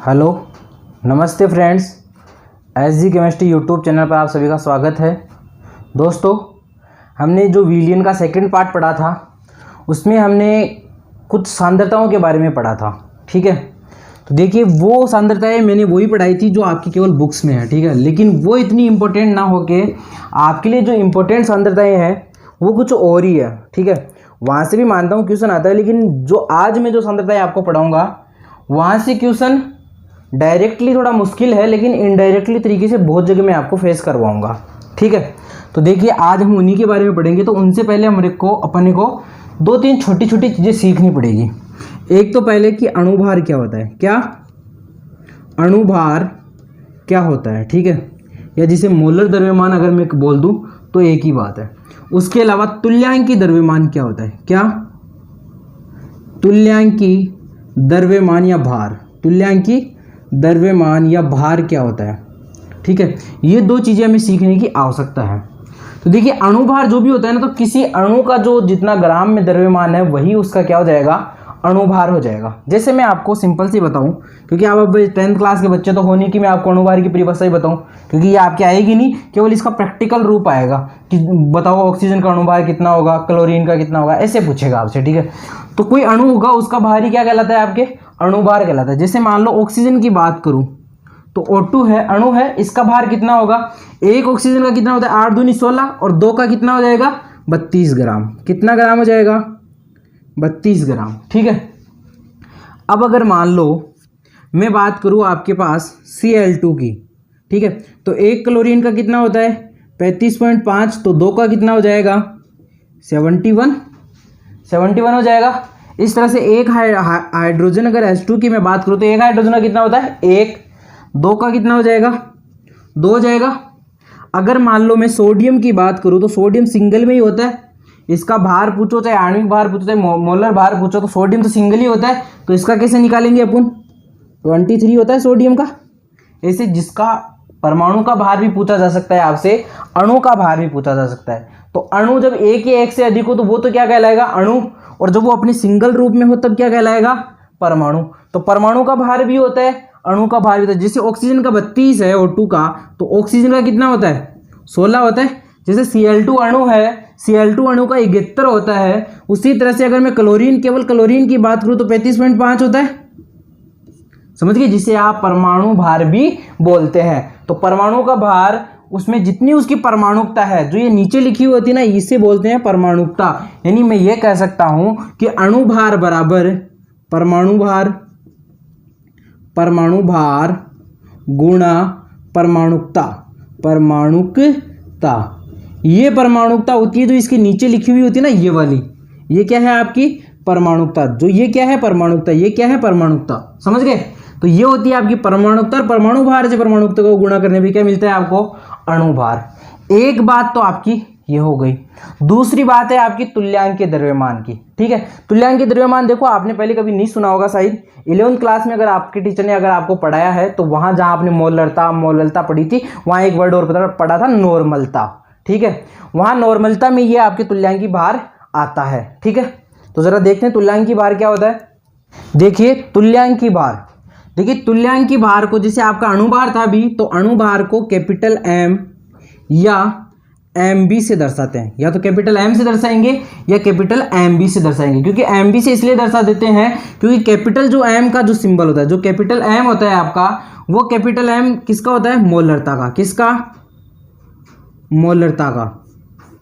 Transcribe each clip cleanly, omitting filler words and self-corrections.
Hello, नमस्ते friends. SG chemistry YouTube channel पर आप सभी का स्वागत है। दोस्तों, हमने जो विलियन का सेकंड पार्ट पढ़ा था उसमें हमने कुछ सांद्रताओं के बारे में पढ़ा था। ठीक है, तो देखिए वो सांद्रताएं मैंने वही पढ़ाई थी जो आपकी केवल बुक्स में है। ठीक है, लेकिन वो इतनी इम्पोर्टेंट ना होके आपके लिए जो इम्पोर्टेंट सांद्रताएं हैं वो कुछ और ही है। ठीक है, वहाँ से भी मानता हूँ क्वेश्चन आता है, लेकिन जो आज मैं जो सांद्रताएं आपको पढ़ाऊँगा वहाँ से क्वेश्चन डायरेक्टली थोड़ा मुश्किल है, लेकिन इनडायरेक्टली तरीके से बहुत जगह मैं आपको फेस करवाऊंगा। ठीक है, तो देखिए आज हम उन्हीं के बारे में पढ़ेंगे। तो उनसे पहले अपने को दो तीन छोटी छोटी चीज़ें सीखनी पड़ेगी। एक तो पहले कि अणुभार क्या होता है, क्या अणुभार क्या होता है। ठीक है, या जिसे मोलर द्रव्यमान अगर मैं बोल दूं तो एक ही बात है। उसके अलावा तुल्यांकी द्रव्यमान क्या होता है, क्या तुल्यांकी द्रव्यमान या भार, तुल्यांकी द्रव्यमान या भार क्या होता है। ठीक है, ये दो चीज़ें हमें सीखने की आवश्यकता है। तो देखिए अणुभार जो भी होता है ना, तो किसी अणु का जो जितना ग्राम में द्रव्यमान है वही उसका क्या हो जाएगा, अणुभार हो जाएगा। जैसे मैं आपको सिंपल सी बताऊं, क्योंकि आप अब 10th क्लास के बच्चे तो होने कि मैं आपको अणुभार की परिभाषा ही बताऊं, क्योंकि ये आपके आएगी नहीं, केवल इसका प्रैक्टिकल रूप आएगा कि बताओ ऑक्सीजन का अणुभार कितना होगा, क्लोरीन का कितना होगा, ऐसे पूछेगा आपसे। ठीक है, तो कोई अणु होगा उसका भार ही क्या कहलाता है, आपके अणुभार कहलाता है। जैसे मान लो ऑक्सीजन की बात करूं तो O2 है, अणु है, इसका भार कितना होगा, एक ऑक्सीजन का कितना होता है 8 दूनी 16 और 2 का कितना हो जाएगा 32 ग्राम। कितना ग्राम हो जाएगा 32 ग्राम। ठीक है, अब अगर मान लो मैं बात करूं आपके पास Cl2 की, ठीक है, तो एक क्लोरीन का कितना होता है 35.5, तो 2 का कितना हो जाएगा 71 हो जाएगा। इस तरह से एक हाइड्रोजन अगर H2 की मैं बात करूं तो एक हाइड्रोजन का कितना होता है 1, 2 का कितना हो जाएगा 2 हो जाएगा। अगर मान लो मैं सोडियम की बात करूं तो सोडियम सिंगल में ही होता है, इसका भार पूछो चाहे आणविक भार पूछो चाहे मोलर भार पूछो, तो सोडियम तो सिंगल ही होता है, तो इसका कैसे निकालेंगे अपन 23 होता है सोडियम का। ऐसे जिसका परमाणु का भार भी पूछा जा सकता है आपसे, अणु का भार भी पूछा जा सकता है। तो अणु जब एक या एक से अधिक हो तो वो तो क्या कहलाएगा अणु, और जब वो अपने सिंगल रूप में हो तब क्या कहलाएगा परमाणु। तो परमाणु का भार भी होता है, अणु का भार भी होता है। जैसे ऑक्सीजन का 32 है O2 का, तो ऑक्सीजन का कितना होता है 16 होता है। जैसे Cl2 अणु है, Cl2 अणु का 71 होता है। उसी तरह से अगर मैं केवल क्लोरीन की बात करूं तो 35.5 होता है। समझ गए, जिसे आप परमाणु भार भी बोलते हैं। तो परमाणु का भार उसमें जितनी उसकी परमाणुकता है, जो ये नीचे लिखी हुई होती है ना, इसे बोलते हैं परमाणुकता। यानी मैं ये कह सकता हूं कि अणु भार बराबर परमाणु भार गुणा परमाणुकता। ये परमाणुकता होती है जो इसके नीचे लिखी हुई होती है ना, ये वाली, ये क्या है आपकी परमाणुकता। जो ये क्या है परमाणुकता, ये क्या है परमाणुकता। समझ गए, तो ये होती है आपकी परमाणुकता। और परमाणु भार से परमाणुकता को गुणा करने पे क्या मिलता है आपको अणुभार। एक बात तो आपकी ये हो गई। दूसरी बात है आपकी तुल्यांकीय द्रव्यमान की। ठीक है, तुल्यांकीय द्रव्यमान देखो आपने पहले कभी नहीं सुना होगा शायद, 11th क्लास में अगर आपके टीचर ने अगर आपको पढ़ाया है तो वहां जहां आपने मोलरता पढ़ी थी वहां एक वर्ड और पढ़ा था नॉर्मलता। ठीक है, वहां नॉर्मलता में ये आपके तुल्यांकीय भार आता है। ठीक है, तो जरा देखते हैं तुल्यांकीय भार क्या होता है। देखिए तुल्यांकीय भार को, जैसे आपका अणुभार था अभी, तो अणुभार को कैपिटल M या MB से दर्शाते हैं। या तो कैपिटल M से दर्शाएंगे या कैपिटल MB से दर्शाएंगे। क्योंकि MB से इसलिए दर्शा देते हैं क्योंकि कैपिटल जो M का जो सिंबल होता है, जो कैपिटल M होता है आपका, वो कैपिटल M किसका होता है मोलरता का। किसका मोलरता का,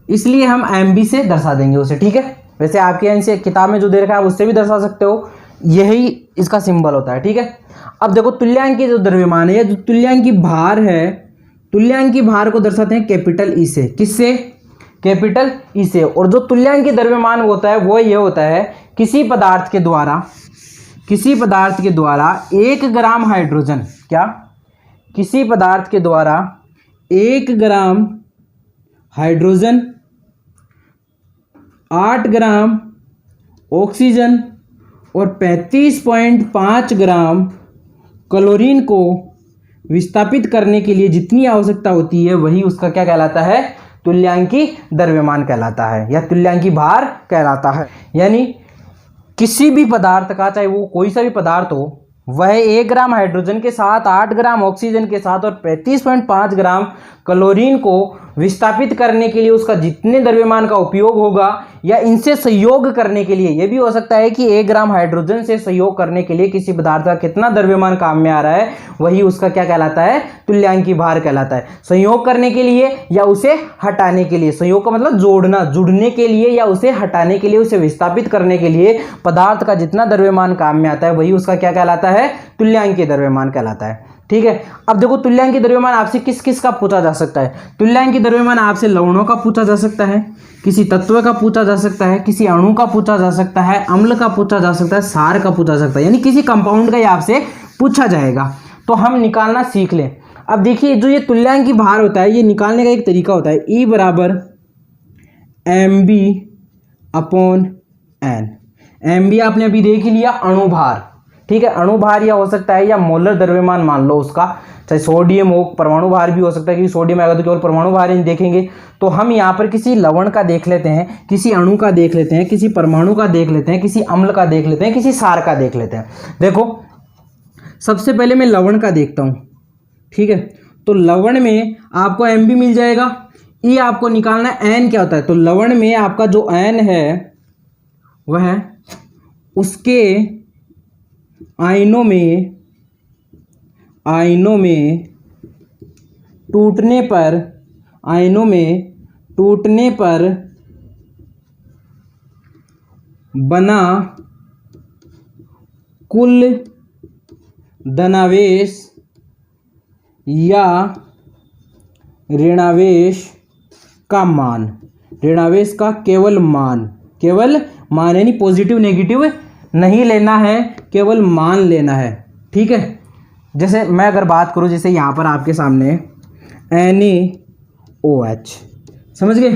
इसलिए हम MB से दर्शा देंगे उसे। ठीक है, वैसे आपके यहाँ से किताब में जो दे रखा है उससे भी दर्शा सकते हो, यही इसका सिंबल होता है। ठीक है, अब देखो तुल्यांकीय जो द्रव्यमान है, जो तुल्यांकीय भार है, तुल्यांकीय भार को दर्शाते हैं कैपिटल ई से। किससे, कैपिटल ई से। और जो तुल्यांकीय द्रव्यमान होता है वो ये होता है किसी पदार्थ के द्वारा 1 ग्राम हाइड्रोजन, क्या किसी पदार्थ के द्वारा 1 ग्राम हाइड्रोजन, 8 ग्राम ऑक्सीजन और 35.5 ग्राम क्लोरीन को विस्थापित करने के लिए जितनी आवश्यकता होती है वही उसका क्या कहलाता है तुल्यांकीय द्रव्यमान कहलाता है या तुल्यांकीय भार कहलाता है। यानी किसी भी पदार्थ का, चाहे वो कोई सा भी पदार्थ हो, वह 1 ग्राम हाइड्रोजन के साथ 8 ग्राम ऑक्सीजन के साथ और 35.5 ग्राम क्लोरीन को विस्थापित करने के लिए उसका जितने द्रव्यमान का उपयोग होगा या इनसे संयोग करने के लिए, यह भी हो सकता है कि 1 ग्राम हाइड्रोजन से संयोग करने के लिए किसी पदार्थ का कितना द्रव्यमान काम में आ रहा है, वही उसका क्या कहलाता है, तुल्यांकी भार कहलाता है। संयोग करने के लिए या उसे हटाने के लिए, संयोग का मतलब जोड़ना, जुड़ने के लिए या उसे हटाने के लिए, उसे विस्थापित करने के लिए पदार्थ का जितना द्रव्यमान काम में आता है वही उसका क्या कहलाता है, तुल्यांकी द्रव्यमान कहलाता है। ठीक है। अब देखो तुल्यांकी द्रव्यमान आपसे किस किस का पूछा जा सकता है। तुल्यांकी द्रव्यमान आपसे लवणों का पूछा जा सकता है, किसी तत्व का पूछा जा सकता है, किसी अणु का पूछा जा सकता है, अम्ल का पूछा जा सकता है, सार का पूछा जा सकता है, यानी किसी कंपाउंड का ही आपसे पूछा जाएगा। तो हम निकालना सीख लें। अब देखिए जो ये तुल्यांकी भार होता है ये निकालने का एक तरीका होता है, E बराबर mb/n। mb आपने अभी देख ही लिया, अणुभार। ठीक है, अणुभार या हो सकता है या मोलर द्रव्यमान मान लो उसका, चाहे सोडियम हो, परमाणु भार भी हो सकता है, क्योंकि सोडियम आएगा तो केवल परमाणु भार ही देखेंगे। तो हम यहाँ पर किसी लवण का देख लेते हैं, किसी अणु का देख लेते हैं, किसी परमाणु का देख लेते हैं, किसी अम्ल का देख लेते हैं, किसी सार का देख लेते हैं। देखो सबसे पहले मैं लवण का देखता हूँ। ठीक है, तो लवण में आपको Mb मिल जाएगा। E आपको निकालना है N क्या होता है, तो लवण में आपका जो N है वह उसके आयनों में टूटने पर बना कुल धनावेश या ऋणावेश का मान, ऋणावेश का केवल मान यानी पॉजिटिव नेगेटिव नहीं लेना है, केवल मान लेना है। ठीक है, जैसे मैं अगर बात करूं, जैसे यहाँ पर आपके सामने NaOH, समझ गए।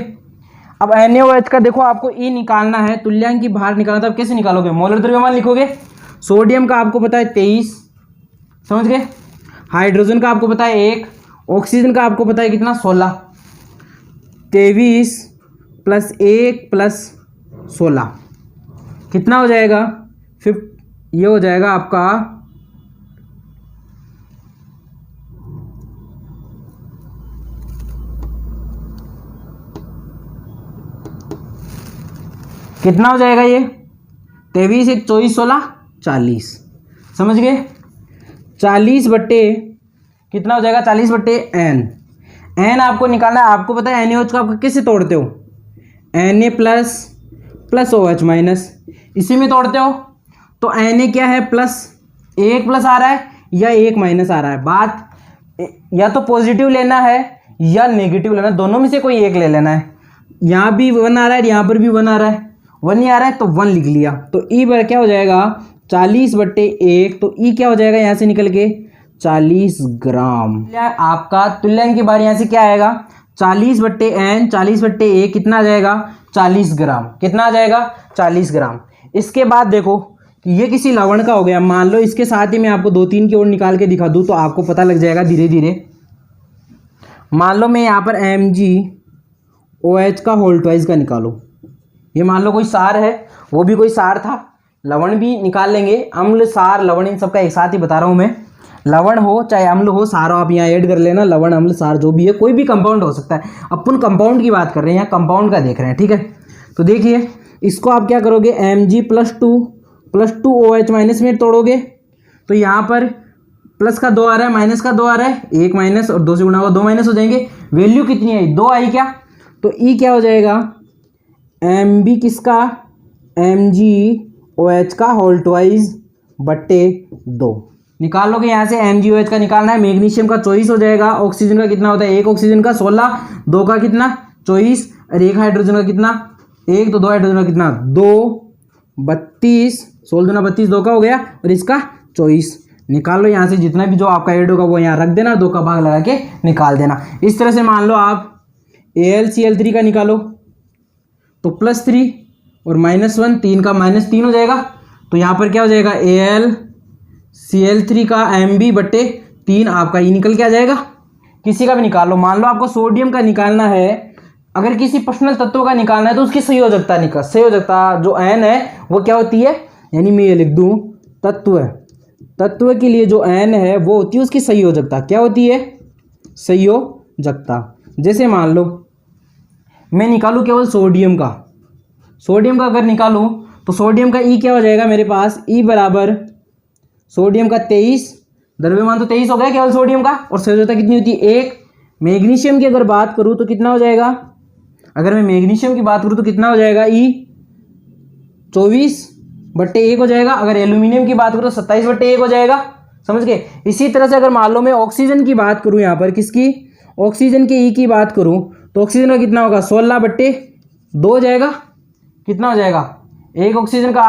अब NaOH का देखो आपको E निकालना है, तुल्यांकी भार निकालना, तो आप कैसे निकालोगे, मोलर द्रव्यमान लिखोगे। सोडियम का आपको पता है 23, समझ गए। हाइड्रोजन का आपको पता है 1, ऑक्सीजन का आपको पता है कितना 16, 23 + 1 + 16 कितना हो जाएगा, ये हो जाएगा आपका 23 1 24 16 40, समझ गए। 40 बट्टे कितना हो जाएगा, 40 बट्टे n आपको निकालना है। आपको पता है NaOH को आपको कैसे तोड़ते हो, Na प्लस OH माइनस, इसी में तोड़ते हो। तो Na क्या है, एक प्लस आ रहा है या एक माइनस आ रहा है। बात या तो पॉजिटिव लेना है या नेगेटिव लेना है, दोनों में से कोई एक ले लेना है। यहाँ भी 1 आ रहा है, यहाँ पर भी 1 आ रहा है, 1 नहीं आ रहा है तो 1 लिख लिया। तो E पर क्या हो जाएगा 40 बट्टे 1, तो E क्या हो जाएगा यहाँ से निकल के 40 ग्राम। आपका तुल्यांकी भार यहाँ से क्या आएगा 40 बट्टे n, 40 बट्टे 1 कितना आ जाएगा 40 ग्राम, कितना आ जाएगा 40 ग्राम। इसके बाद देखो ये किसी लवण का हो गया, मान लो इसके साथ ही मैं आपको 2-3 की ओर निकाल के दिखा दूँ तो आपको पता लग जाएगा धीरे धीरे। मान लो मैं यहाँ पर MgOH का होल ट्वाइस का निकालो, ये मान लो कोई सार है, वो भी कोई सार था, लवण भी निकाल लेंगे, अम्ल सार लवण इन सबका एक साथ ही बता रहा हूँ मैं। लवण हो चाहे अम्ल हो, सार आप यहाँ ऐड कर लेना, लवण अम्ल सार जो भी है, कोई भी कंपाउंड हो सकता है। अपन कंपाउंड की बात कर रहे हैं, यहाँ कंपाउंड का देख रहे हैं, ठीक है। तो देखिए इसको आप क्या करोगे, Mg + 2 OH माइनस में तोड़ोगे तो यहाँ पर प्लस का 2 आ रहा है, माइनस का 2 आ रहा है, 1 माइनस और 2 से गुणा होगा 2 माइनस हो जाएंगे। वैल्यू कितनी आई 2 आई क्या, तो E क्या हो जाएगा Mb किसका MgOH का होल ट्वाइस बट्टे 2 निकाल लोगे। यहाँ से MgOH का निकालना है, मैग्नीशियम का 24 हो जाएगा, ऑक्सीजन का कितना होता है 1 ऑक्सीजन का 16, 2 का कितना 24 और 1 हाइड्रोजन का कितना 1, तो 2 हाइड्रोजन का कितना 2, 32, 16 दूना 32, 2 का हो गया और इसका 24 निकाल लो। यहाँ से जितना भी जो आपका ऐड होगा वो यहाँ रख देना, 2 का भाग लगा के निकाल देना। इस तरह से मान लो आप AlCl3 का निकालो तो +3 और -1, 3 का -3 हो जाएगा। तो यहाँ पर क्या हो जाएगा AlCl3 का Mb बट्टे 3 आपका ये निकल के आ जाएगा। किसी का भी निकाल लो, मान लो आपको सोडियम का निकालना है, अगर किसी पर्सनल तत्व का निकालना है तो उसकी संयोजकता जो N है वो क्या होती है, यानी मैं ये लिख दूँ तत्व तत्व के लिए जो n है वो होती है उसकी संयोजकता। क्या होती है? संयोजकता। जैसे मान लो मैं निकालूं केवल सोडियम का, अगर निकालूं तो सोडियम का ई क्या हो जाएगा मेरे पास? ई बराबर सोडियम का 23, द्रव्यमान तो 23 हो गया केवल सोडियम का, और संयोजकता कितनी होती है? 1। मैग्नीशियम की अगर बात करूं तो कितना हो जाएगा? अगर मैं मैग्नीशियम की बात करूं तो कितना हो जाएगा? ई 24/1 हो जाएगा। अगर एल्यूमिनियम की बात करूं तो 27/1 हो जाएगा। समझ गए? इसी तरह से अगर मान लो मैं ऑक्सीजन की बात करूं, यहाँ पर किसकी? ऑक्सीजन के ई की बात करूं तो ऑक्सीजन का कितना होगा? 16/2 हो जाएगा। कितना हो जाएगा? एक ऑक्सीजन का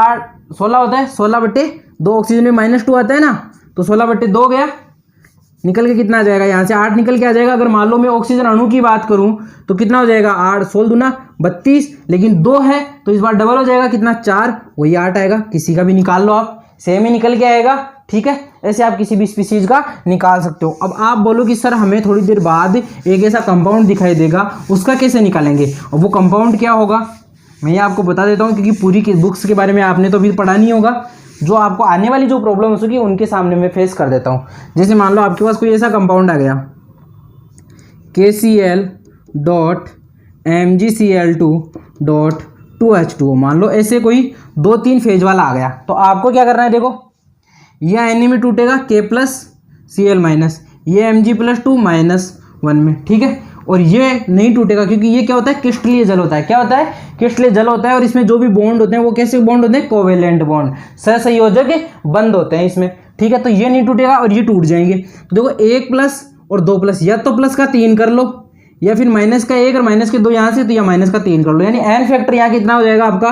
16 होता है, 16/2। ऑक्सीजन में -2 आता है ना, तो 16/2 गया। निकल के कितना आ जाएगा? यहाँ से 8 निकल के आ जाएगा। अगर मान लो मैं ऑक्सीजन अणु की बात करूं तो कितना हो जाएगा? 8 16 दूना 32, लेकिन 2 है तो इस बार डबल हो जाएगा। कितना? 4, वही 8 आएगा। किसी का भी निकाल लो आप, सेम ही निकल के आएगा। ठीक है, ऐसे आप किसी भी स्पीसीज का निकाल सकते हो। अब आप बोलो कि सर हमें थोड़ी देर बाद एक ऐसा कंपाउंड दिखाई देगा, उसका कैसे निकालेंगे? और वो कंपाउंड क्या होगा मैं ये आपको बता देता हूँ, क्योंकि पूरी की बुक्स के बारे में आपने तो अभी पढ़ा नहीं होगा। जो आपको आने वाली जो प्रॉब्लम्स होगी उनके सामने मैं फेस कर देता हूँ। जैसे मान लो आपके पास कोई ऐसा कंपाउंड आ गया KCl.MgCl2.2H2O, मान लो ऐसे कोई 2-3 फेज वाला आ गया, तो आपको क्या करना है? देखो यह Na में टूटेगा K+Cl-, ये Mg+2 -1 में। ठीक है, और ये नहीं टूटेगा क्योंकि ये क्या होता है? क्रिस्टलीय जल होता है। क्या होता है? क्रिस्टलीय जल होता है। और इसमें जो भी बॉन्ड होते हैं वो कैसे बॉन्ड होते हैं? कोवेलेंट बॉन्ड, सहसंयोजक बंद होते हैं इसमें। ठीक है, तो ये नहीं टूटेगा और ये टूट जाएंगे। तो देखो 1+ और 2+, या तो प्लस का 3 कर लो, या फिर -1 और -2 यहाँ से, तो या -3 कर लो। यानी n फैक्टर यहाँ कितना हो जाएगा आपका?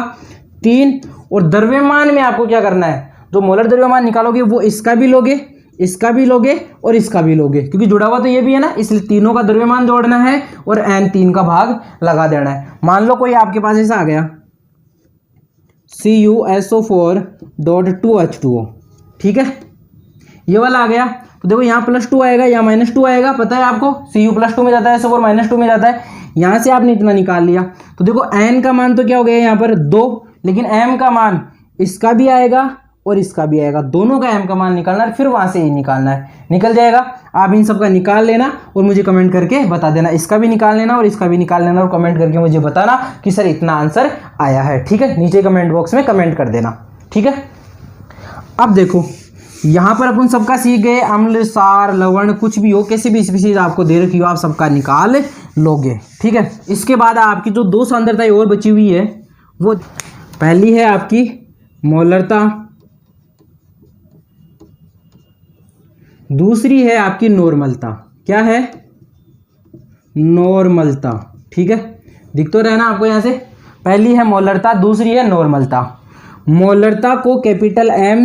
3। और द्रव्यमान में आपको क्या करना है? जो मोलर द्रव्यमान निकालोगे वो इसका भी लोगे, इसका भी लोगे और इसका भी लोगे, क्योंकि जुड़ा हुआ तो ये भी है ना, इसलिए तीनों का द्रव्यमान जोड़ना है और n 3 का भाग लगा देना है। मान लो कोई आपके पास ऐसा आ गया CuSO4.2H2O। ठीक है, ये वाला आ गया, तो देखो यहाँ +2 आएगा, यहाँ -2 आएगा। पता है आपको Cu +2 में जाता है, SO4 -2 में जाता है। यहाँ से आपने इतना निकाल लिया, तो देखो n का मान तो क्या हो गया यहाँ पर? 2, लेकिन m का मान इसका भी आएगा और इसका भी आएगा। दोनों का m का मान निकालना है, फिर वहां से ही निकालना है। निकल जाएगा। आप इन सब का निकाल लेना और मुझे कमेंट करके बता देना। इसका भी निकाल लेना और इसका भी निकाल लेना और कमेंट करके मुझे बताना कि सर इतना आंसर आया है। ठीक है, नीचे कमेंट बॉक्स में कमेंट कर देना। ठीक है, अब देखो यहाँ पर अपन सबका सीख गए। अम्ल, सार, लवण, कुछ भी हो, कैसे भी स्पीशीज आपको दे रखी हो, आप सबका निकाल लोगे। ठीक है, इसके बाद आपकी जो 2 सांद्रताएं और बची हुई है, वो पहली है आपकी मोलरता, दूसरी है आपकी नॉर्मलता। क्या है? नॉर्मलता। ठीक है, दिख तो रहा है ना आपको यहाँ से? पहली है मोलरता, दूसरी है नॉर्मलता। मोलरता को कैपिटल M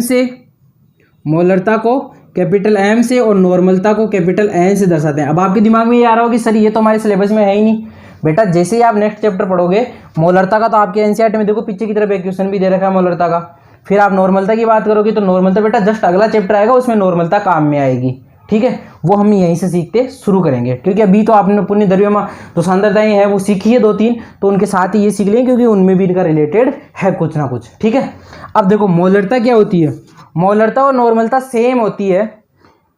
से, और नॉर्मलता को कैपिटल N से दर्शाते हैं। अब आपके दिमाग में ये आ रहा हो कि सर ये तो हमारे सिलेबस में है ही नहीं। बेटा जैसे ही आप नेक्स्ट चैप्टर पढ़ोगे मोलरता का, तो आपके एनसीईआरटी में देखो पीछे की तरफ एक क्वेश्चन भी दे रखा है मोलरता का। फिर आप नॉर्मलता की बात करोगे तो नॉर्मलता बेटा जस्ट अगला चैप्टर आएगा, उसमें नॉर्मलता काम में आएगी। ठीक है, वो हम यहीं से सीखते शुरू करेंगे, क्योंकि अभी तो आपने पुण्य द्रव्यमान जो सांद्रताएं हैं वो सीखी है 2-3, तो उनके साथ ही ये सीख लेंगे, क्योंकि उनमें भी इनका रिलेटेड है कुछ ना कुछ। ठीक है, अब देखो मोलरता क्या होती है? मोलरता और नॉर्मलता सेम होती है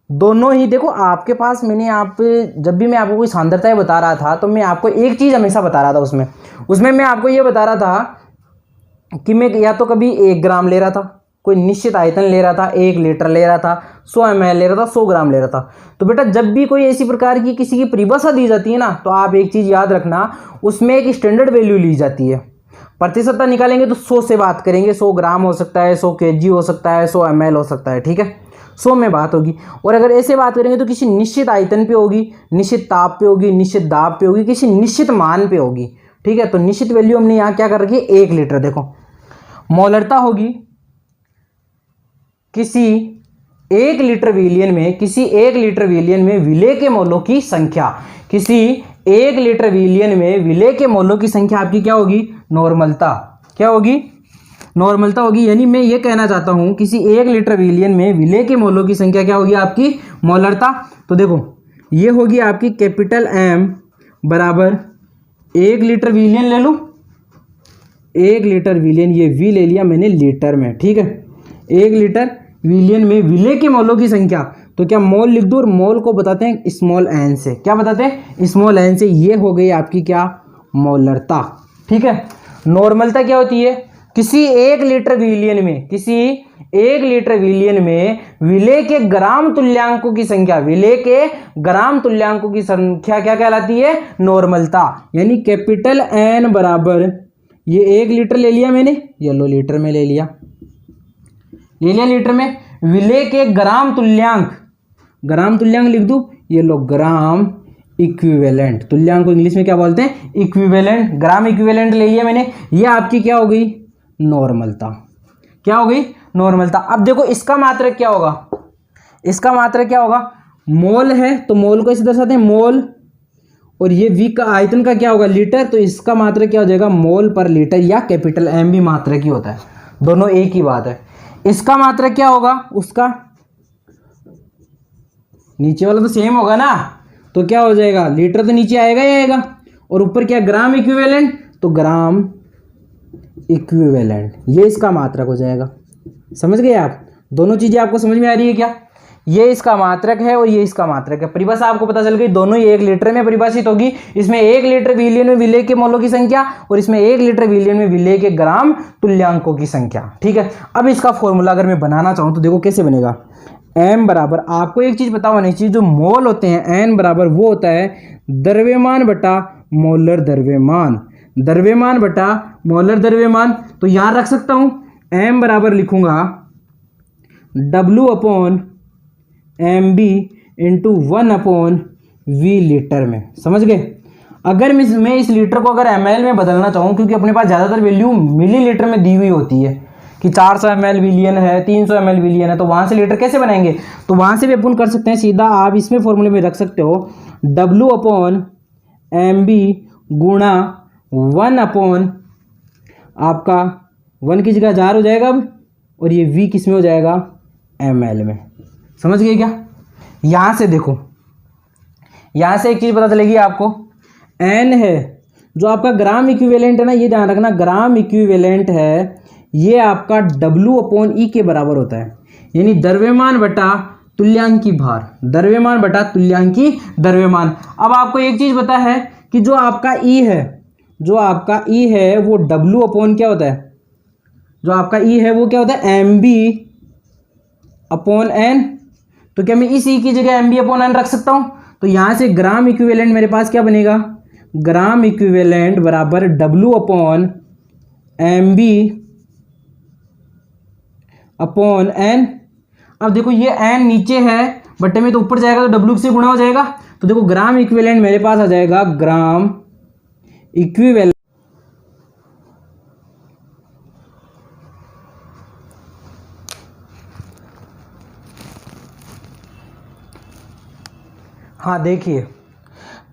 दोनों ही। देखो आपके पास जब भी मैं आपको कोई सांद्रताएं बता रहा था, तो मैं आपको एक चीज़ हमेशा बता रहा था उसमें मैं आपको ये बता रहा था कि मैं या तो कभी 1 ग्राम ले रहा था, कोई निश्चित आयतन ले रहा था, 1 लीटर ले रहा था, 100 ml ले रहा था, 100 ग्राम ले रहा था। तो बेटा जब भी कोई ऐसी प्रकार की किसी की परिभाषा दी जाती है ना, तो आप एक चीज़ याद रखना, उसमें एक स्टैंडर्ड वैल्यू ली जाती है। प्रतिशतता निकालेंगे तो 100 से बात करेंगे, 100 ग्राम हो सकता है, 100 kg हो सकता है, 100 ml हो सकता है। ठीक है, 100 में बात होगी। और अगर ऐसे बात करेंगे तो किसी निश्चित आयतन पे होगी, निश्चित ताप पे होगी, निश्चित दाब पे होगी, किसी निश्चित मान पे होगी। ठीक है, तो निश्चित वैल्यू हमने यहाँ क्या कर रखी है? 1 लीटर। देखो मोलरता होगी किसी 1 लीटर विलियन में विलेय के मोलों की संख्या। किसी 1 लीटर विलियन में विलेय के मोलों की संख्या आपकी क्या होगी? नॉर्मलता। क्या होगी? नॉर्मलता होगी। यानी मैं ये कहना चाहता हूं किसी 1 लीटर विलियन में विलेय के मोलों की संख्या क्या होगी? आपकी मोलरता। तो देखो ये होगी आपकी कैपिटल M बराबर 1 लीटर विलियन ले लूँ, 1 लीटर विलियन, ये V ले लिया मैंने लीटर में। ठीक है, 1 लीटर विलियन में विलेय के मोलों की संख्या, तो क्या मोल लिख दूं और मोल को बताते हैं स्मॉल एन से। क्या बताते हैं? स्मॉल एन से। ये हो गई आपकी क्या? मोलरता। ठीक है। नॉर्मलता क्या होती है? किसी 1 लीटर विलियन में, किसी 1 लीटर विलियन में विलेय के ग्राम तुल्यांकों की संख्या, विलेय के ग्राम तुल्यांकों की संख्या क्या कहलाती है? नॉर्मलता। यानी कैपिटल एन बराबर, ये 1 लीटर ले लिया मैंने, ये लो लीटर में ले लिया लीटर में, विलेय के ग्राम तुल्यांक, ग्राम तुल्यांक लिख दूं, ये लो ग्राम इक्विवेलेंट। तुल्यांक को इंग्लिश में क्या बोलते हैं? इक्विवेलेंट। ग्राम इक्विवेलेंट ले लिया मैंने। ये आपकी क्या हो गई? नॉर्मलता। क्या हो गई? नॉर्मलता। अब देखो इसका मात्रक क्या होगा? इसका मात्रक क्या होगा? मोल है तो मोल को इसे दर्शाते हैं मोल, और ये वी का आयतन का क्या होगा? लीटर। तो इसका मात्रक क्या हो जाएगा? मोल पर लीटर, या कैपिटल एम भी मात्रक ही होता है, दोनों एक ही बात है। इसका मात्रक क्या होगा? उसका नीचे वाला तो सेम होगा ना, तो क्या हो जाएगा? लीटर तो नीचे आएगा ही आएगा, और ऊपर क्या? ग्राम इक्विवेलेंट, तो ग्राम इक्विवेलेंट, ये इसका मात्रक हो जाएगा। समझ गए आप? दोनों चीजें आपको समझ में आ रही है क्या? ये इसका मात्रक है और ये इसका मात्रक है। परिभाषा आपको पता चल गई, दोनों ही 1 लीटर में परिभाषित होगी। इसमें 1 लीटर विलियन में विलेय के मोलों की संख्या, और इसमें 1 लीटर विलियन में विलेय के ग्राम तुल्यांकों की संख्या। ठीक है। अब इसका फॉर्मूला अगर मैं बनाना चाहूं तो देखो कैसे बनेगा। एम बराबर, आपको एक चीज पता होनी चाहिए, जो मोल होते हैं एन बराबर वो होता है द्रव्यमान बटा मोलर द्रव्यमान, द्रव्यमान बटा मोलर द्रव्यमान। तो यहां रख सकता हूं एम बराबर लिखूंगा W upon M B into 1 upon V litre में। समझ गए? अगर मैं इस लीटर को अगर ml में बदलना चाहूँ, क्योंकि अपने पास ज़्यादातर वैल्यू मिलीलीटर में दी हुई होती है कि 400 ml विलियन है, 300 ml विलियन है, तो वहाँ से लीटर कैसे बनाएंगे? तो वहाँ से भी अपन कर सकते हैं सीधा, आप इसमें फॉर्मूले में रख सकते हो W अपॉन एम बी गुणा 1 अपॉन आपका 1 की जगह 1000 हो जाएगा अब, और ये V किस में हो जाएगा? ml में। समझ गए क्या? यहां से देखो, यहां से एक चीज पता चलेगी आपको, n है जो आपका ग्राम इक्विवेलेंट है ना, ये ध्यान रखना, ग्राम इक्विवेलेंट है, ये आपका W अपॉन ई के बराबर होता है, यानी द्रव्यमान बटा तुल्यांकी भार, द्रव्यमान बटा तुल्यांकी द्रव्यमान। अब आपको एक चीज पता है कि जो आपका E है, जो आपका E है वो W अपॉन क्या होता है? जो आपका E है वो क्या होता है? M B upon N. तो क्या मैं इस ई की जगह एम बी अपॉन एन रख सकता हूं? तो यहां से ग्राम इक्विवेलेंट मेरे पास क्या बनेगा? ग्राम इक्विवेलेंट बराबर W upon M B upon N. अब देखो ये एन नीचे है बट्टे में, तो ऊपर जाएगा तो W से गुणा हो जाएगा। तो देखो ग्राम इक्विवेलेंट मेरे पास आ जाएगा ग्राम इक्विवेलेंट, हाँ देखिए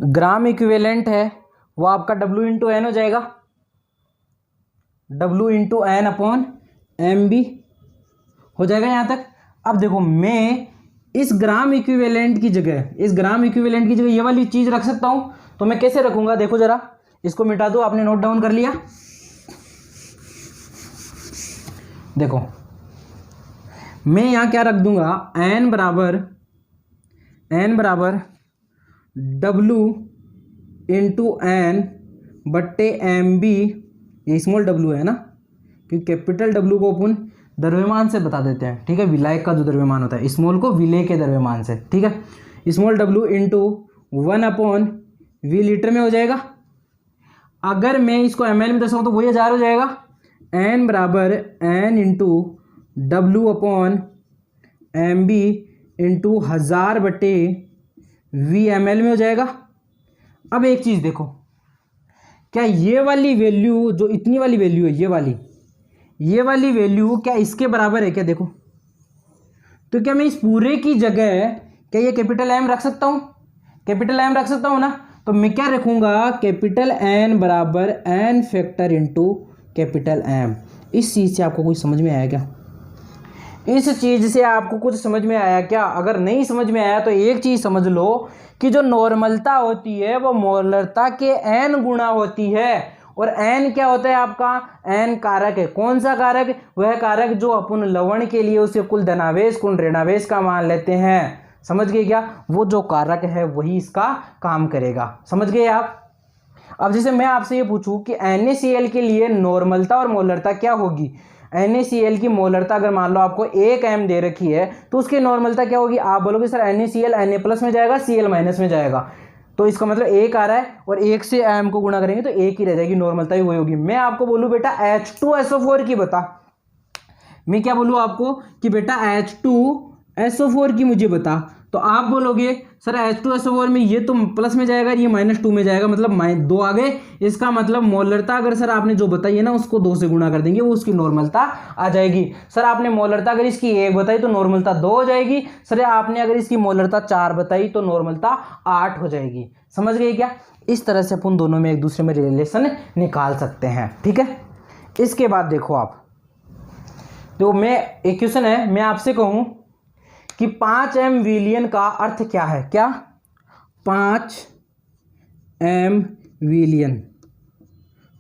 ग्राम इक्विवेलेंट है वो आपका W इंटू एन हो जाएगा, W into N upon M B हो जाएगा यहाँ तक। अब देखो मैं इस ग्राम इक्विवेलेंट की जगह, इस ग्राम इक्विवेलेंट की जगह ये वाली चीज रख सकता हूँ। तो मैं कैसे रखूंगा? देखो जरा, इसको मिटा दो, आपने नोट डाउन कर लिया? देखो मैं यहाँ क्या रख दूंगा? एन बराबर W इंटू एन बट्टे एम बी, ये स्मॉल W है ना, क्योंकि कैपिटल W को अपन द्रव्यमान से बता देते हैं। ठीक है, विलायक का जो द्रव्यमान होता है, स्मॉल को विलेय के द्रव्यमान से। ठीक है, small W into 1 upon V litre में हो जाएगा। अगर मैं इसको ml में दर्शाऊँ तो वही 1000 हो जाएगा। n बराबर n into W upon M B into 1000 बटे वी ml में हो जाएगा। अब एक चीज देखो, क्या ये वाली वैल्यू, जो इतनी वाली वैल्यू है, ये वाली वैल्यू क्या इसके बराबर है क्या? देखो तो क्या मैं इस पूरे की जगह क्या ये कैपिटल M रख सकता हूं? कैपिटल M रख सकता हूं ना। तो मैं क्या रखूंगा? कैपिटल N बराबर n factor into capital M। इस चीज से आपको कुछ समझ में आया क्या? इस चीज से आपको कुछ समझ में आया क्या? अगर नहीं समझ में आया तो एक चीज समझ लो कि जो नॉर्मलता होती है वो मोलरता के n गुणा होती है, और एन क्या होता है आपका, एन कारक है। कौन सा कारक, वह कारक जो अपन लवण के लिए उसके कुल धनावेश कुल ऋणावेश का मान लेते हैं। समझ गए क्या, वो जो कारक है वही इसका काम करेगा। समझ गए आप। अब जैसे मैं आपसे ये पूछूं कि NaCl के लिए नॉर्मलता और मोलरता क्या होगी। NaCl की मोलरता अगर मान लो आपको 1 m दे रखी है तो उसकी नॉर्मलता क्या होगी। आप बोलोगे सर NaCl Na+ में जाएगा, Cl- में जाएगा, तो इसका मतलब 1 आ रहा है और 1 से m को गुणा करेंगे तो 1 ही रह जाएगी, नॉर्मलता ही वही होगी। मैं आपको बोलूं बेटा H2SO4 की बता, मैं क्या बोलूं आपको कि बेटा H2SO4 की मुझे बता, तो आप बोलोगे सर H2SO4 में ये तो प्लस में जाएगा, ये -2 में जाएगा, मतलब 2 आ गए। इसका मतलब मोलरता अगर सर आपने जो बताई है ना उसको 2 से गुणा कर देंगे, वो उसकी नॉर्मलता आ जाएगी। सर आपने मोलरता अगर इसकी 1 बताई तो नॉर्मलता 2 हो जाएगी। सर आपने अगर इसकी मोलरता 4 बताई तो नॉर्मलता 8 हो जाएगी। समझ गए क्या। इस तरह से अपन दोनों में एक दूसरे में रिलेशन निकाल सकते हैं। ठीक है, इसके बाद देखो आप, तो मैं एक क्वेश्चन है, मैं आपसे कहूं कि 5m विलियन का अर्थ क्या है। क्या 5m विलियन,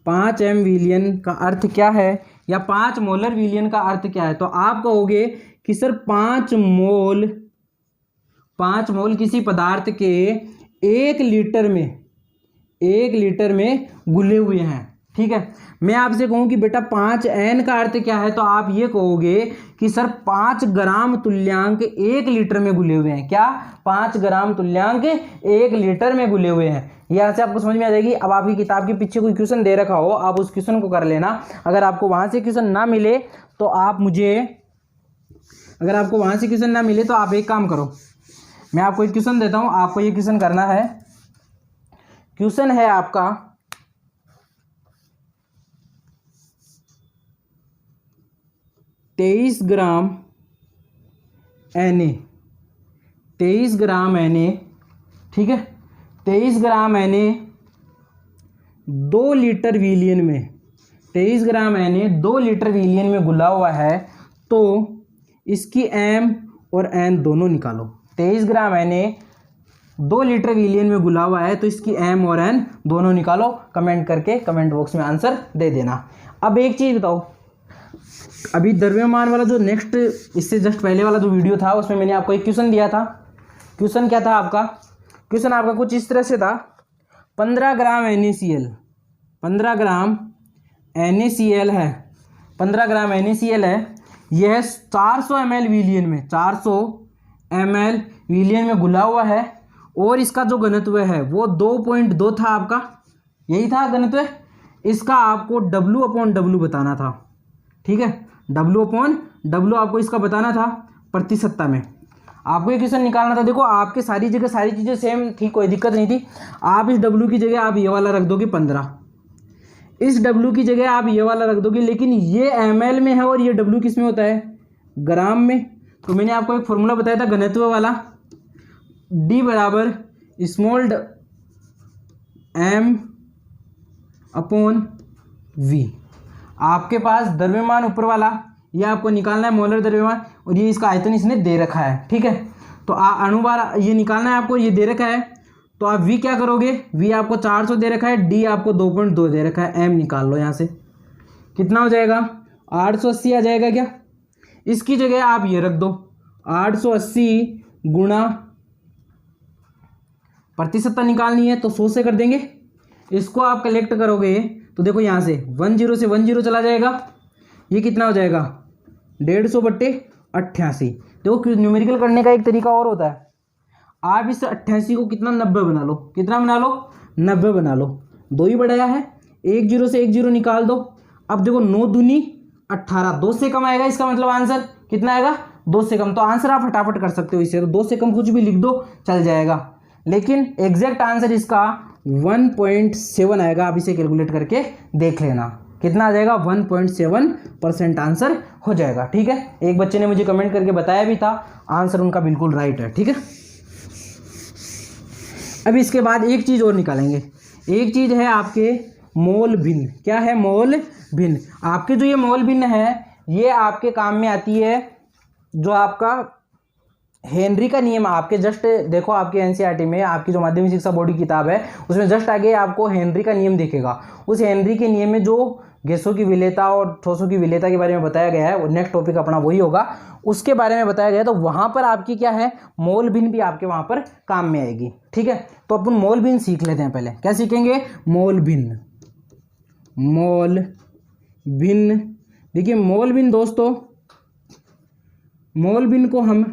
5m विलियन का अर्थ क्या है, या 5 मोलर विलियन का अर्थ क्या है। तो आप कहोगे कि सर 5 मोल किसी पदार्थ के 1 लीटर में घुले हुए हैं। ठीक है, मैं आपसे कहूं कि बेटा 5n का अर्थ क्या है, तो आप ये कहोगे कि सर 5 ग्राम तुल्यांक 1 लीटर में घुले हुए हैं। क्या 5 ग्राम तुल्यांक 1 लीटर में घुले हुए हैं। यहां से आपको समझ में आ जाएगी। अब आपकी किताब के पीछे कोई क्वेश्चन दे रखा हो, आप उस क्वेश्चन को कर लेना। अगर आपको वहां से क्वेश्चन ना मिले तो आप एक काम करो, मैं आपको एक क्वेश्चन देता हूं, आपको ये क्वेश्चन करना है। क्वेश्चन है आपका 23 ग्राम Na, 23 ग्राम Na, ठीक है, 23 ग्राम Na 2 लीटर विलियन में, 23 ग्राम Na 2 लीटर विलियन में घुला हुआ है, तो इसकी m और n दोनों निकालो। 23 ग्राम Na 2 लीटर विलियन में घुला हुआ है, तो इसकी m और n दोनों निकालो। कमेंट करके कमेंट बॉक्स में आंसर दे देना। अब एक चीज बताओ, अभी द्रव्यमान वाला जो नेक्स्ट, इससे जस्ट पहले वाला जो वीडियो था उसमें मैंने आपको एक क्वेश्चन दिया था। क्वेश्चन क्या था आपका, क्वेश्चन आपका कुछ इस तरह से था, 15 ग्राम NaCl, 15 ग्राम NaCl है, 15 ग्राम NaCl है, यह 400 ml विलियन में, 400 ml विलियन में घुला हुआ है, और इसका जो घनत्व है वो 2.2 था आपका, यही था घनत्व। इसका आपको W/W बताना था। ठीक है, W/W आपको इसका बताना था प्रतिशतता में। आपको ये क्वेश्चन निकालना था। देखो आपके सारी जगह सारी चीज़ें सेम थी, कोई दिक्कत नहीं थी। आप इस W की जगह आप ये वाला रख दोगे 15, इस W की जगह आप ये वाला रख दोगे, लेकिन ये ml में है और ये W किस में होता है, ग्राम में। तो मैंने आपको एक फॉर्मूला बताया था घनत्व वाला, D बराबर स्मॉल m/v। आपके पास द्रव्यमान ऊपर वाला, ये आपको निकालना है मोलर द्रव्यमान, और ये इसका आयतन इसने दे रखा है। ठीक है, तो अणुभार ये निकालना है आपको, ये दे रखा है। तो आप V क्या करोगे, V आपको 400 दे रखा है, D आपको 2.2 दे रखा है, M निकाल लो। यहाँ से कितना हो जाएगा, 880 आ जाएगा क्या। इसकी जगह आप ये रख दो, 880 गुणा प्रतिशतता निकालनी है तो 100 से कर देंगे। इसको आप कलेक्ट करोगे तो देखो यहाँ से 10 से 10 चला जाएगा, ये कितना हो जाएगा 150/88। देखो न्यूमेरिकल करने का एक तरीका और होता है, आप इस 88 को कितना 90 बना लो, कितना बना लो 90 बना लो। 2 ही बढ़ाया है, 1 0 से 1 0 निकाल दो। अब देखो 9 दूनी 18, 2 से कम आएगा, इसका मतलब आंसर कितना आएगा 2 से कम। तो आंसर आप फटाफट कर सकते हो इससे, तो 2 से कम कुछ भी लिख दो चल जाएगा, लेकिन एग्जैक्ट आंसर इसका 1.7 आएगा। आप इसे कैलकुलेट करके देख लेना कितना आ जाएगा, 1.7% आंसर हो जाएगा। ठीक है, एक बच्चे ने मुझे कमेंट करके बताया भी था, आंसर उनका बिल्कुल राइट है। ठीक है, अभी इसके बाद एक चीज़ और निकालेंगे, एक चीज़ है आपके मोल भिन्न। क्या है, मोल भिन्न। आपके जो ये मोल भिन्न है ये आपके काम में आती है, जो आपका हेनरी का नियम आपके जस्ट देखो, आपके एनसीईआरटी में आपकी जो माध्यमिक शिक्षा बोर्ड की किताब है उसमें जस्ट आगे आपको हेनरी का नियम दिखेगा। उस हेनरी के नियम में जो गैसों की विलेयता और ठोसों की विलेयता के बारे में बताया गया है, वो नेक्स्ट टॉपिक अपना वही होगा, उसके बारे में बताया गया है। तो वहां पर आपकी क्या है, मोल भिन्न भी आपके वहां पर काम में आएगी। ठीक है, तो अपन मोल भिन्न सीख लेते हैं। पहले क्या सीखेंगे, मोल भिन्न। मोल भिन्न, देखिए मोल भिन्न दोस्तों, मोल भिन्न को हम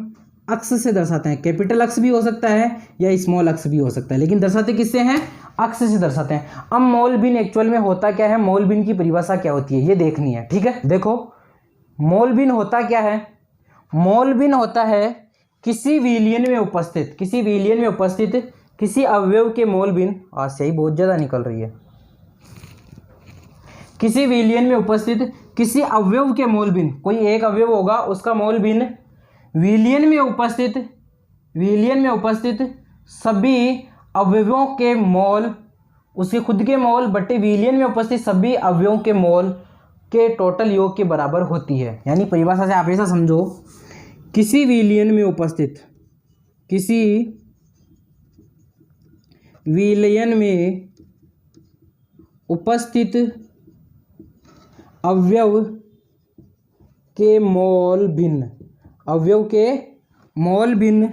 अक्स से दर्शाते हैं। कैपिटल अक्स भी हो सकता है या स्मॉल अक्स भी हो सकता है, लेकिन दर्शाते किससे हैं, अक्स से दर्शाते हैं। अब मोल भिन्न एक्चुअल में होता क्या है, मोल भिन्न की परिभाषा क्या होती है ये देखनी है। ठीक है, देखो मोल भिन्न होता क्या है, मोल भिन्न होता है किसी विलयन में उपस्थित, किसी विलयन में उपस्थित किसी अवयव के मोल भिन्न, आज से ही बहुत ज्यादा निकल रही है, किसी विलयन में उपस्थित किसी अवयव के मोल भिन्न, कोई एक अवयव होगा उसका मोल भिन्न विलयन में उपस्थित, विलयन में उपस्थित सभी अवयवों के मोल, उसके खुद के मोल बटे विलयन में उपस्थित सभी अवयवों के मोल के टोटल योग के बराबर होती है। यानी परिभाषा से आप ऐसा समझो, किसी विलयन में उपस्थित, किसी विलयन में उपस्थित अवयव के मोल भिन्न, अवयव के मोल भिन्न,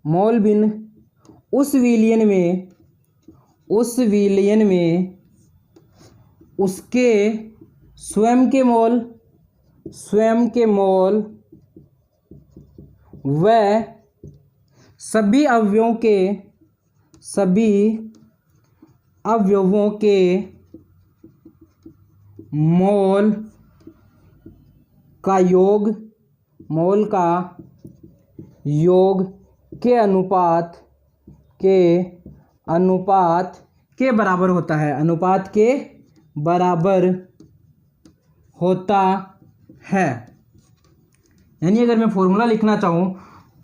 मोल भिन्न उस विलयन में, उस विलयन में उसके स्वयं के मोल, स्वयं के मोल व सभी अवयवों के, सभी अवयवों के मोल का योग, मोल का योग के अनुपात, के अनुपात के बराबर होता है, अनुपात के बराबर होता है। यानी अगर मैं फॉर्मूला लिखना चाहूँ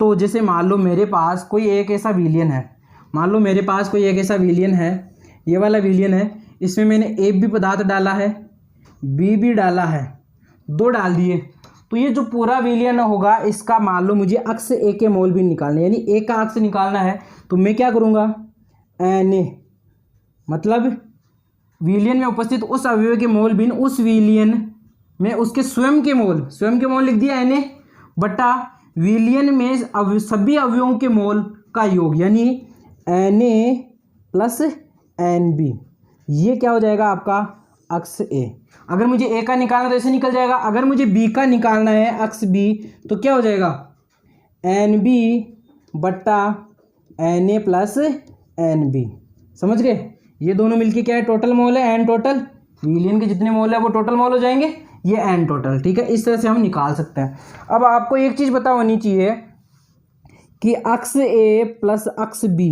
तो जैसे मान लो मेरे पास कोई एक ऐसा विलयन है, मान लो मेरे पास कोई एक ऐसा विलयन है, ये वाला विलयन है, इसमें मैंने ए भी पदार्थ डाला है, बी भी डाला है, दो डाल दिए, तो ये जो पूरा विलयन होगा इसका मान लो मुझे अक्स ए के मोल भिन्न निकालना है, यानी ए का अक्स निकालना है, तो मैं क्या करूँगा, एन ए मतलब विलयन में उपस्थित उस अवयव के मोल भिन्न, उस विलयन में उसके स्वयं के मोल, स्वयं के मोल लिख दिया एन ए बटा विलयन में सभी अवयवों के मोल का योग, यानी N A plus N B, ये क्या हो जाएगा आपका अक्स ए। अगर मुझे ए का निकालना तो ऐसे निकल जाएगा, अगर मुझे बी का निकालना है अक्स बी तो क्या हो जाएगा, एन बी बट्टा N A plus N B. समझ गए, ये दोनों मिलके क्या है, टोटल मोल है, एन टोटल, विलयन के जितने मोल है वो टोटल मोल हो जाएंगे, ये एन टोटल। ठीक है, इस तरह से हम निकाल सकते हैं। अब आपको एक चीज़ पता होनी चाहिए कि अक्स ए प्लस अक्स बी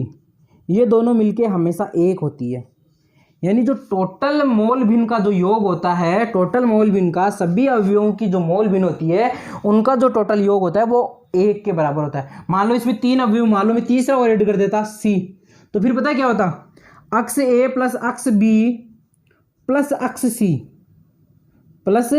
ये दोनों मिलके हमेशा एक होती है, यानी जो टोटल मोल भिन्न का जो योग होता है, टोटल मोल भिन्न का सभी अवयवों की जो मोल भिन्न होती है उनका जो टोटल योग होता है वो एक के बराबर होता है। मान लो इसमें तीन अवयव, मान लो मैं तीसरा और ऐड कर देता सी, तो फिर पता है क्या होता, X A plus X B plus X C plus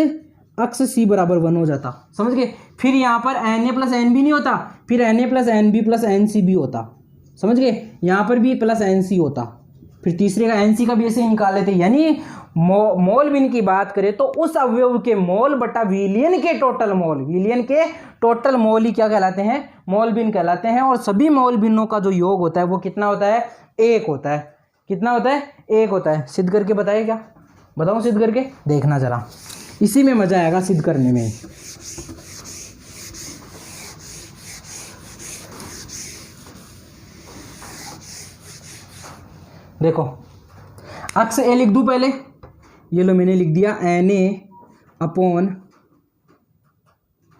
X C बराबर 1 हो जाता। समझ गए, फिर यहाँ पर N A plus N B नहीं होता, फिर N A plus N B plus N C B होता। समझ गए, यहाँ पर भी प्लस एन सी होता, फिर तीसरे का एन सी का भी ऐसे ही निकाल लेते। यानी मोल भिन्न की बात करें तो उस अवयव के मोल बटा विलयन के टोटल मोल, विलयन के टोटल मोल ही क्या कहलाते हैं, मोल भिन्न कहलाते हैं। और सभी मोल भिन्नों का जो योग होता है वो कितना होता है, एक होता है। कितना होता है, एक होता है। सिद्ध करके बताइए, क्या बताऊं सिद्ध करके, देखना जरा, इसी में मजा आएगा सिद्ध करने में। देखो अक्स ए लिख दूं पहले, ये लो मैंने लिख दिया N A upon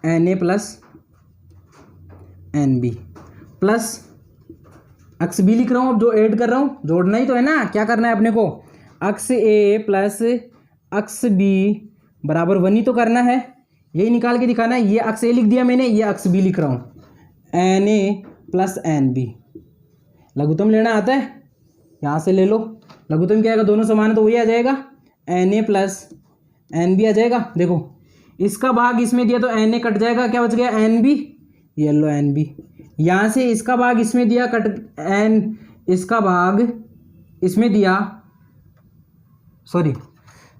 N A plus N B plus X B लिख रहा हूं। अब जो ऐड कर रहा हूं जोड़ना ही तो है ना, क्या करना है अपने को, अक्स ए प्लस अक्स बी बराबर 1 ही तो करना है, यही निकाल के दिखाना है। ये अक्स ए लिख दिया मैंने, ये अक्स बी लिख रहा हूं, n A plus N B. लघुत्तम लेना आता है, यहाँ से ले लो, लघुत्तम क्या आएगा, दोनों समान है तो वही आ जाएगा, n A plus N B आ जाएगा। देखो इसका भाग इसमें दिया तो एन ए कट जाएगा, क्या बच गया एन बी, ये लो एन बी। यहाँ से इसका भाग इसमें दिया कट एन, इसका भाग इसमें दिया, सॉरी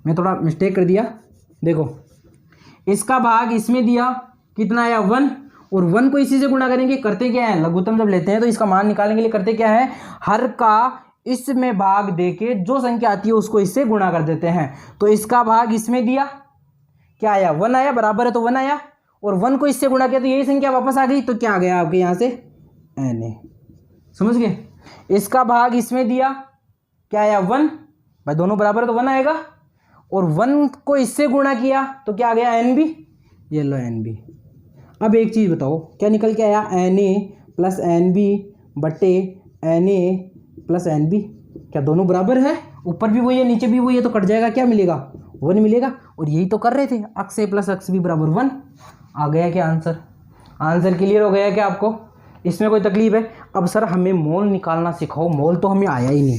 मैं थोड़ा मिस्टेक कर दिया। देखो इसका भाग इसमें दिया, कितना आया 1, और 1 को इसी से गुणा करेंगे। करते क्या है, लघुत्तम जब लेते हैं तो इसका मान निकालने के लिए करते क्या है, हर का इसमें भाग देके जो संख्या आती है उसको इससे गुणा कर देते हैं। तो इसका भाग इसमें दिया, क्या आया 1 आया, बराबर है तो 1 आया, और 1 को इससे गुणा किया तो यही संख्या वापस आ गई, तो क्या आ गया आपके यहाँ से एन ए। समझ गए। इसका भाग इसमें दिया, क्या आया 1, भाई दोनों बराबर है तो 1 आएगा, और 1 को इससे गुणा किया तो क्या आ गया एन बी, ये लो एन बी। अब एक चीज़ बताओ, क्या निकल के आया, n A plus N B बटे n A plus N B. क्या दोनों बराबर है, ऊपर भी वही है नीचे भी वही है, तो कट जाएगा, क्या मिलेगा 1 मिलेगा। और यही तो कर रहे थे, अक्स ए प्लस अक्स बी बराबर 1। आ गया क्या आंसर, आंसर क्लियर हो गया क्या आपको, इसमें कोई तकलीफ है। अब सर हमें मोल निकालना सिखाओ, मोल तो हमें आया ही नहीं,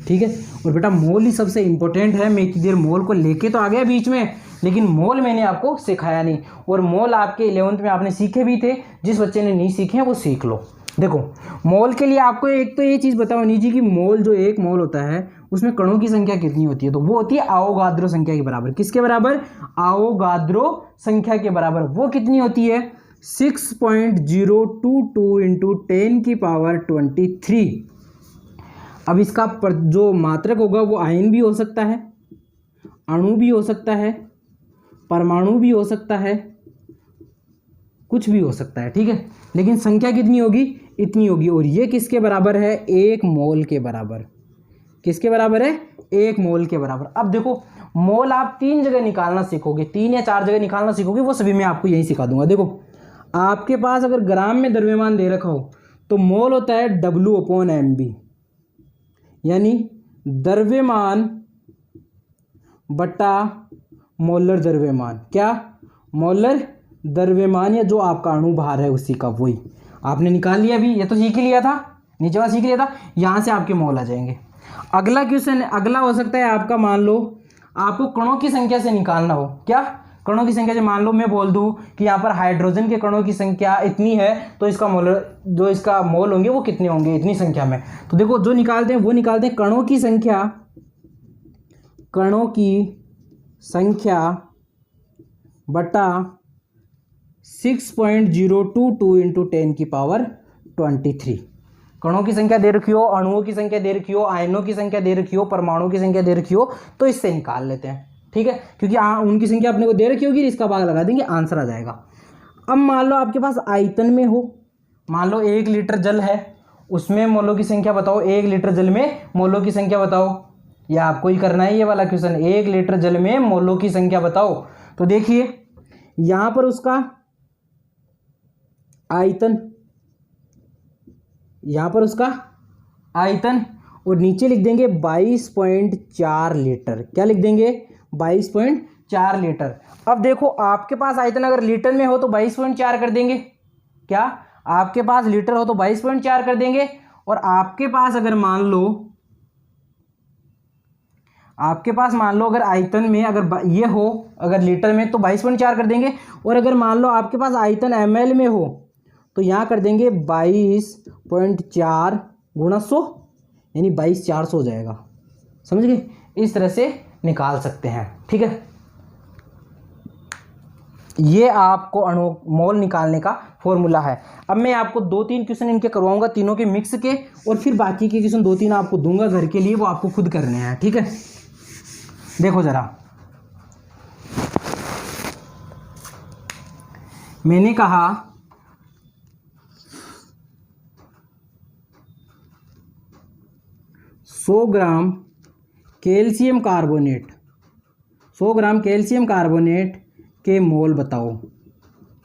ठीक है। और बेटा मोल ही सबसे इंपॉर्टेंट है, मैं इतनी देर मोल को लेके तो आ गया बीच में, लेकिन मोल मैंने आपको सिखाया नहीं। और मोल आपके 11th में आपने सीखे भी थे, जिस बच्चे ने नहीं सीखे हैं वो सीख लो। देखो मोल के लिए आपको एक तो ये चीज़ बताओ नीचे कि मोल, जो एक मोल होता है उसमें कणों की संख्या कितनी होती है, तो वो होती है आवोगाद्रो संख्या के बराबर। किसके बराबर, आवोगाद्रो संख्या के बराबर। वो कितनी होती है 6.022 इंटू 10 की पावर 23। अब इसका जो मात्रक होगा वो आयन भी हो सकता है, अणु भी हो सकता है, परमाणु भी हो सकता है, कुछ भी हो सकता है, ठीक है। लेकिन संख्या कितनी होगी, इतनी होगी। और ये किसके बराबर है, 1 मोल के बराबर। किसके बराबर है, 1 मोल के बराबर। अब देखो मोल आप 3 जगह निकालना सीखोगे, 3 या 4 जगह निकालना सीखोगे, वो सभी मैं आपको यही सिखा दूंगा। देखो आपके पास अगर ग्राम में द्रव्यमान दे रखा हो तो मोल होता है W/MB, यानी द्रव्यमान बटा मोलर द्रव्यमान। क्या, मोलर द्रव्यमान, या जो आपका अणु भार है उसी का, वही आपने निकाल लिया। अभी ये तो सीख ही लिया था, नीचे वाला सीख लिया था, यहाँ से आपके मोल आ जाएंगे। अगला क्वेश्चन, अगला हो सकता है आपका, मान लो आपको कणों की संख्या से निकालना हो। क्या, कणों की संख्या से, मान लो मैं बोल दूं कि यहाँ पर हाइड्रोजन के कणों की संख्या इतनी है, तो इसका मोलर, जो इसका मोल होंगे वो कितने होंगे इतनी संख्या में। तो देखो जो निकालते हैं वो निकालते हैं कणों की संख्या, कणों की संख्या बटा 6.022 इंटू 10 की पावर 23। कणों की संख्या दे रखी हो, अणुओं की संख्या दे रखी हो, आयनों की संख्या दे रखी हो, परमाणु की संख्या दे रखी हो, तो इससे निकाल लेते हैं, ठीक है। क्योंकि उनकी संख्या अपने को दे रखी होगी, इसका भाग लगा देंगे, आंसर आ जाएगा। अब मान लो आपके पास आयतन में हो, मान लो 1 लीटर जल है, उसमें मोलों की संख्या बताओ, 1 लीटर जल में मोलों की संख्या बताओ। या आपको ही करना है ये वाला क्वेश्चन, 1 लीटर जल में मोलों की संख्या बताओ। तो देखिए यहां पर उसका आयतन, यहां पर उसका आयतन, और नीचे लिख देंगे 22.4 लीटर। क्या लिख देंगे, 22.4 लीटर। अब देखो आपके पास आयतन अगर लीटर में हो तो 22.4 कर देंगे। क्या, आपके पास लीटर हो तो 22.4 कर देंगे। और आपके पास अगर मान लो, आपके पास मान लो अगर आयतन में अगर ये हो, अगर लीटर में, तो 22.4 कर देंगे। और अगर मान लो आपके पास आयतन ml में हो तो यहाँ कर देंगे 22.4 गुणा 100, यानी 22,400 हो जाएगा। समझ गए, इस तरह से निकाल सकते हैं, ठीक है। ये आपको अणु मोल निकालने का फॉर्मूला है। अब मैं आपको 2-3 क्वेश्चन इनके करवाऊंगा, तीनों के मिक्स के, और फिर बाकी के क्वेश्चन 2-3 आपको दूंगा घर के लिए, वो आपको खुद करने हैं, ठीक है। देखो जरा, मैंने कहा 100 ग्राम कैल्शियम कार्बोनेट, 100 ग्राम कैल्शियम कार्बोनेट के मोल बताओ,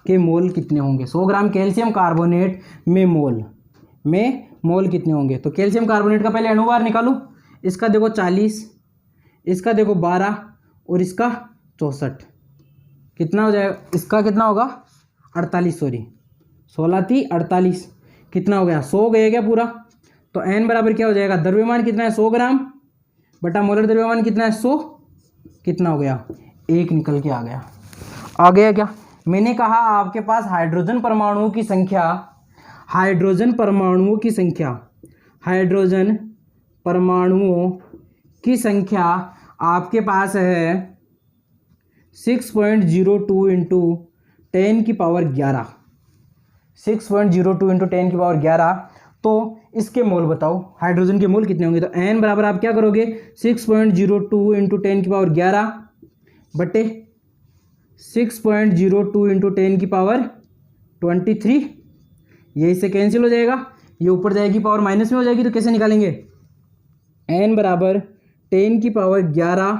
के मोल कितने होंगे। 100 ग्राम कैल्शियम कार्बोनेट में मोल कितने होंगे। तो कैल्शियम कार्बोनेट का पहले अणुभार निकालूं, इसका देखो 40, इसका देखो 12, और इसका 64, कितना हो जाएगा, इसका कितना होगा 48, सॉरी 16 × 48, कितना हो गया 100 गया क्या पूरा। तो n बराबर क्या हो जाएगा, द्रव्यमान कितना है 100 ग्राम बटा मोलर द्रव्यमान कितना है 100, कितना हो गया 1 निकल के आ गया। आ गया क्या, मैंने कहा आपके पास हाइड्रोजन परमाणुओं की संख्या, हाइड्रोजन परमाणुओं की संख्या, हाइड्रोजन परमाणुओं की संख्या आपके पास है 6.02 इंटू 10 की पावर 11, 6.02 इंटू 10 की पावर 11। तो इसके मोल बताओ, हाइड्रोजन के मोल कितने होंगे? तो n बराबर आप क्या करोगे, 6.02 इंटू 10 की पावर 11 बटे 6.02 इंटू 10 की पावर 23, ये इससे कैंसिल हो जाएगा, ये ऊपर जाएगी पावर माइनस में हो जाएगी, तो कैसे निकालेंगे? n बराबर 10 की पावर 11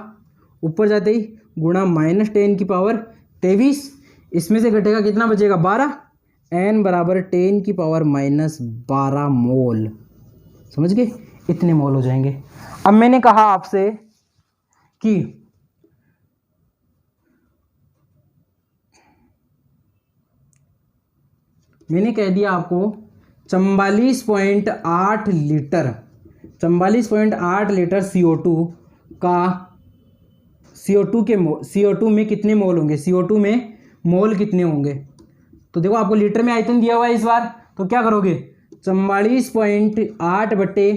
ऊपर जाते ही गुणा -10 की पावर 23, इसमें से घटेगा कितना बचेगा? 12। n बराबर 10 की पावर -12 मोल, समझ गए? इतने मोल हो जाएंगे। अब मैंने कहा आपसे कि मैंने कह दिया आपको 44.8 लीटर, 44.8 लीटर CO2 का, CO2 में कितने मोल होंगे? CO2 में मोल कितने होंगे? तो देखो आपको लीटर में आयतन दिया हुआ है इस बार, तो क्या करोगे? 44.8 बटे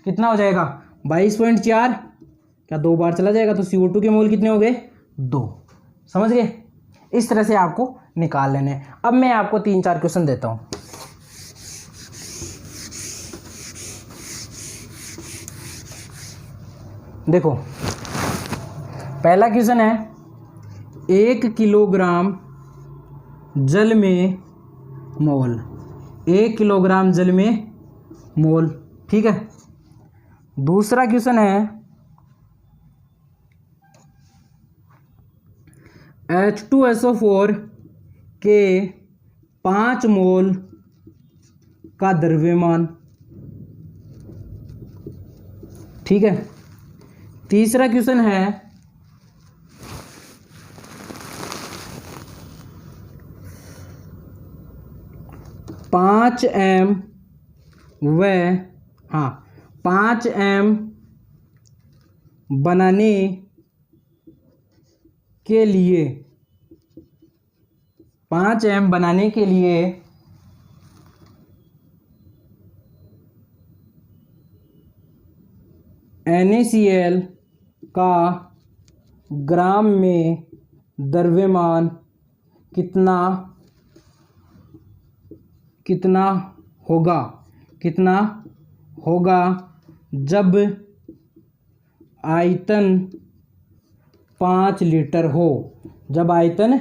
कितना हो जाएगा? 22.4, क्या 2 बार चला जाएगा? तो CO2 के मोल कितने हो गए? 2। समझ गए? इस तरह से आपको निकाल लेने हैं। अब मैं आपको 3-4 क्वेश्चन देता हूं। देखो पहला क्वेश्चन है, 1 किलोग्राम जल में मोल, 1 किलोग्राम जल में मोल, ठीक है। दूसरा क्वेश्चन है, H2SO4 के 5 मोल का द्रव्यमान, ठीक है। तीसरा क्वेश्चन है, पाँच एम बनाने के लिए, 5 एम बनाने के लिए NaCl का ग्राम में द्रव्यमान कितना होगा जब आयतन 5 लीटर हो, जब आयतन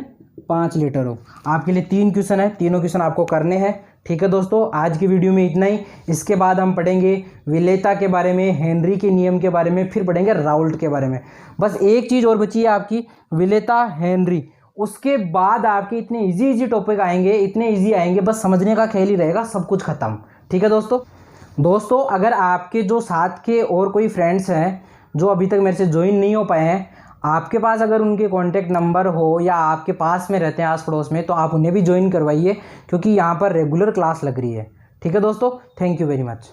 5 लीटर हो। आपके लिए 3 क्वेश्चन है, तीनों क्वेश्चन आपको करने हैं, ठीक है दोस्तों। आज की वीडियो में इतना ही। इसके बाद हम पढ़ेंगे विलेयता के बारे में, हेनरी के नियम के बारे में, फिर पढ़ेंगे राउल्ट के बारे में। बस एक चीज़ और बची है आपकी, विलेयता, हेनरी। उसके बाद आपके इतने इजी टॉपिक आएंगे, इतने इजी आएंगे, बस समझने का खेल ही रहेगा, सब कुछ खत्म, ठीक है दोस्तों। अगर आपके जो साथ के और कोई फ्रेंड्स हैं जो अभी तक मेरे से ज्वाइन नहीं हो पाए हैं, आपके पास अगर उनके कॉन्टैक्ट नंबर हो या आपके पास में रहते हैं आस पड़ोस में, तो आप उन्हें भी ज्वाइन करवाइए, क्योंकि यहाँ पर रेगुलर क्लास लग रही है, ठीक है दोस्तों। Thank you very much.